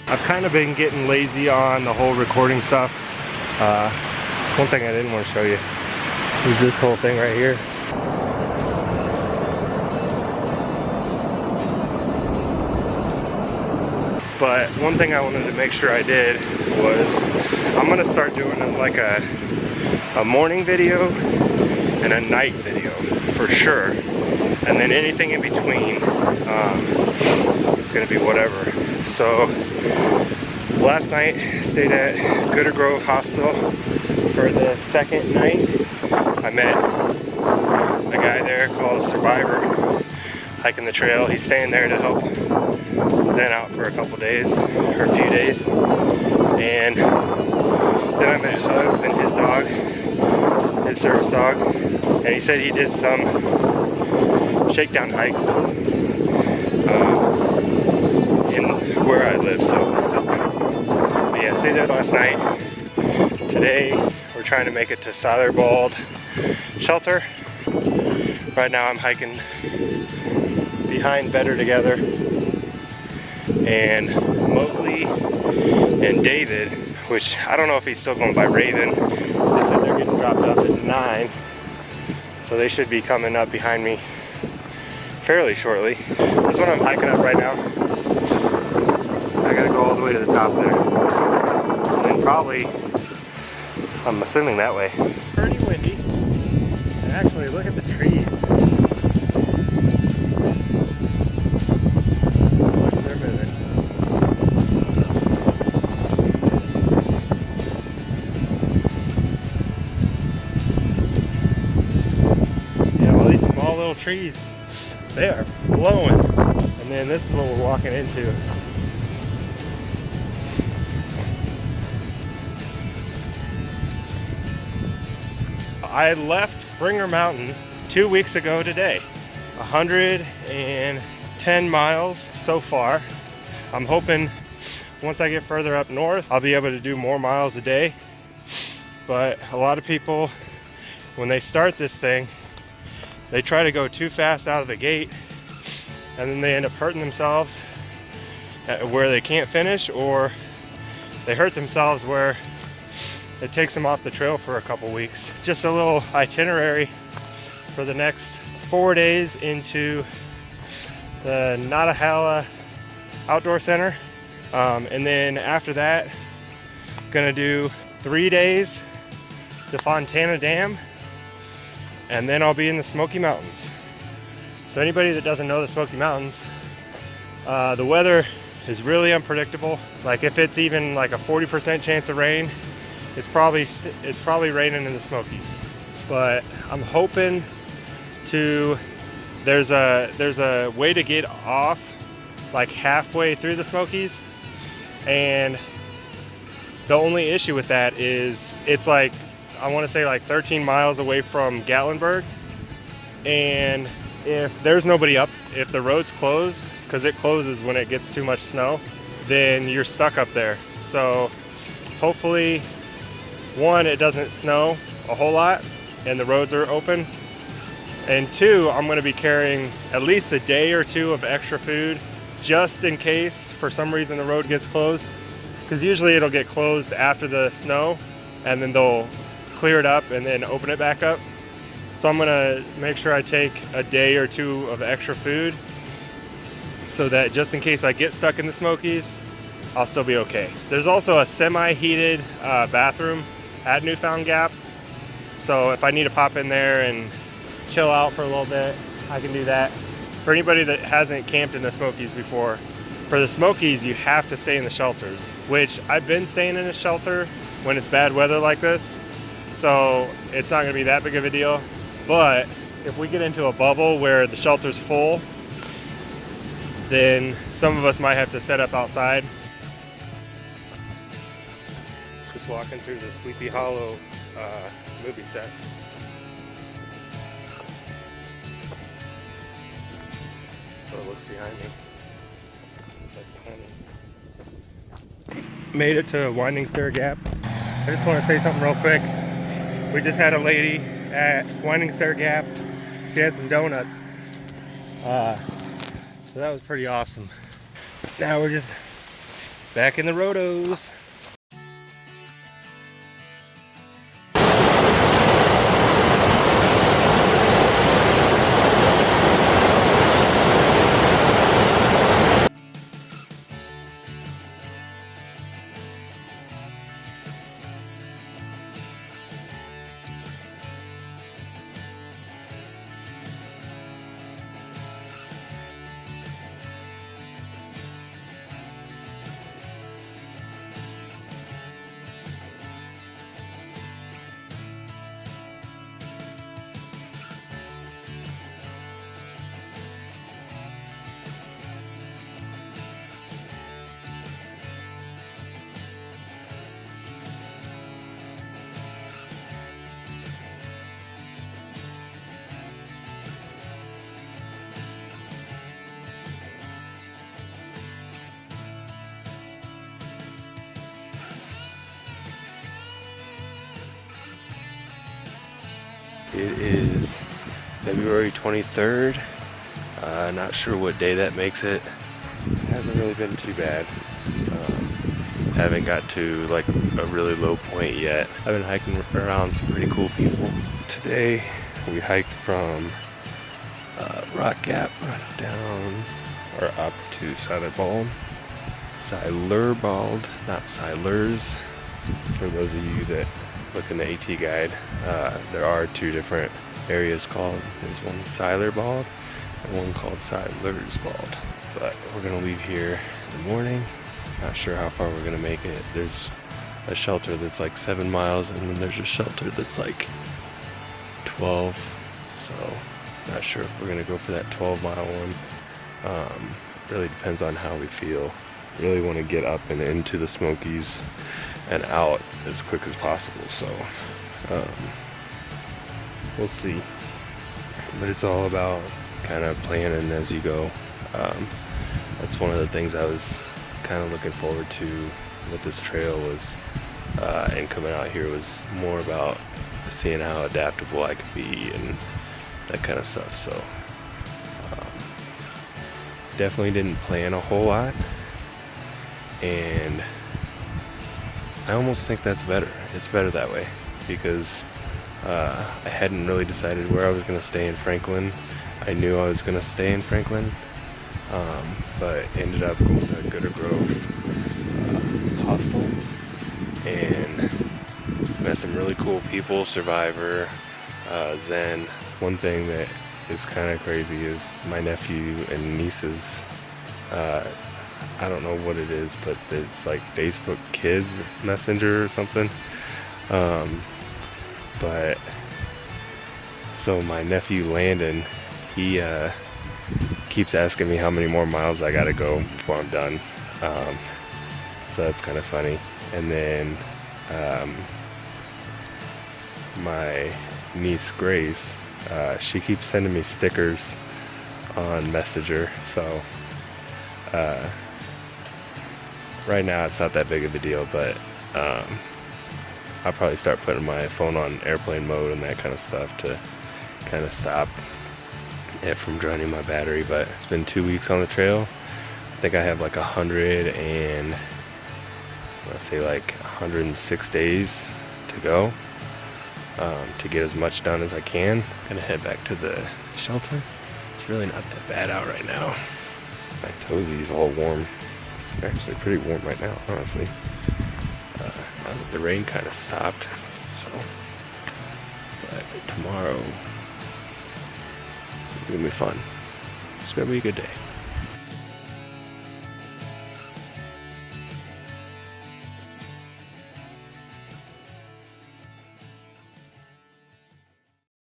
I've kind of been getting lazy on the whole recording stuff. One thing I didn't want to show you is this whole thing right here. But one thing I wanted to make sure I did was I'm gonna start doing like a morning video and a night video for sure, and then anything in between it's gonna be whatever. So last night stayed at Gooder Grove Hostel for the second night. I met a guy there called Survivor, hiking the trail. He's staying there to help Zen out for a couple days, or a few days. And then I met Hugs and his dog, his service dog, and he said he did some shakedown hikes in where I live, so that's kind of cool. But yeah, stayed there last night. Today we're trying to make it to Siler Bald Shelter. Right now I'm hiking behind Better Together, and Mowgli and David, which I don't know if he's still going by Raven. They said they're getting dropped up at 9, so they should be coming up behind me fairly shortly. That's what I'm hiking up right now. I gotta go all the way to the top there, and then probably, I'm assuming that way. Pretty windy, and actually look at the trees. Trees, they are blowing, and then this is what we're walking into. I left Springer Mountain 2 weeks ago today. 110 miles so far. I'm hoping once I get further up north I'll be able to do more miles a day, but a lot of people, when they start this thing, they try to go too fast out of the gate, and then they end up hurting themselves where they can't finish, or they hurt themselves where it takes them off the trail for a couple weeks. Just a little itinerary for the next 4 days into the Natahala Outdoor Center. And then after that, gonna do 3 days to Fontana Dam, and then I'll be in the Smoky Mountains. So anybody that doesn't know the Smoky Mountains, the weather is really unpredictable. Like if it's even like a 40% chance of rain, it's probably raining in the Smokies. But I'm hoping to, there's a way to get off like halfway through the Smokies, and the only issue with that is it's like, I want to say like 13 miles away from Gatlinburg, and if there's nobody up, if the road's closed, because it closes when it gets too much snow, then you're stuck up there. So hopefully, one, it doesn't snow a whole lot and the roads are open, and two, I'm going to be carrying at least a day or two of extra food just in case for some reason the road gets closed, because usually it'll get closed after the snow and then they'll clear it up and then open it back up. So I'm gonna make sure I take a day or two of extra food so that just in case I get stuck in the Smokies, I'll still be okay. There's also a semi-heated bathroom at Newfound Gap, so if I need to pop in there and chill out for a little bit, I can do that. For anybody that hasn't camped in the Smokies before, for the Smokies you have to stay in the shelters, which I've been staying in a shelter when it's bad weather like this, so it's not going to be that big of a deal. But if we get into a bubble where the shelter's full, then some of us might have to set up outside. Just walking through the Sleepy Hollow movie set. That's what it looks behind me. Looks like behind me. Made it to Winding Stair Gap. I just want to say something real quick. We just had a lady at Winding Stair Gap. She had some donuts. So that was pretty awesome. Now we're just Back in the rotos. It is February 23rd. Not sure what day that makes it. It hasn't really been too bad. Haven't got to like a really low point yet. I've been hiking around some pretty cool people. Today we hiked from Rock Gap down or up to Siler Bald, not Silers. For those of you that look in the AT guide, there are two different areas called. There's one Siler Bald and one called Siler's Bald. But we're gonna leave here in the morning. Not sure how far we're gonna make it. There's a shelter that's like 7 miles, and then there's a shelter that's like 12. So not sure if we're gonna go for that 12-mile one. Really depends on how we feel. Really want to get up and into the Smokies and out as quick as possible, so we'll see. But it's all about kind of planning as you go. That's one of the things I was kind of looking forward to with this trail was, and coming out here, was more about seeing how adaptable I could be and that kind of stuff. So definitely didn't plan a whole lot, and I almost think that's better. It's better that way, because I hadn't really decided where I was going to stay in Franklin. I knew I was going to stay in Franklin, but ended up going to Gooder Grove Hostel and met some really cool people, Survivor, Zen. One thing that is kind of crazy is my nephew and nieces, I don't know what it is, but it's like Facebook Kids Messenger or something. But so my nephew Landon, he keeps asking me how many more miles I gotta go before I'm done. So that's kind of funny. And then my niece Grace, she keeps sending me stickers on Messenger. So right now it's not that big of a deal, but I'll probably start putting my phone on airplane mode and that kind of stuff to kind of stop it from draining my battery. But it's been 2 weeks on the trail. I think I have like 106 days to go, to get as much done as I can. Gonna head back to the shelter. It's really not that bad out right now. My toesies all warm. They're actually pretty warm right now, honestly. Now that the rain kind of stopped, so. But tomorrow is gonna be fun. It's gonna be a good day.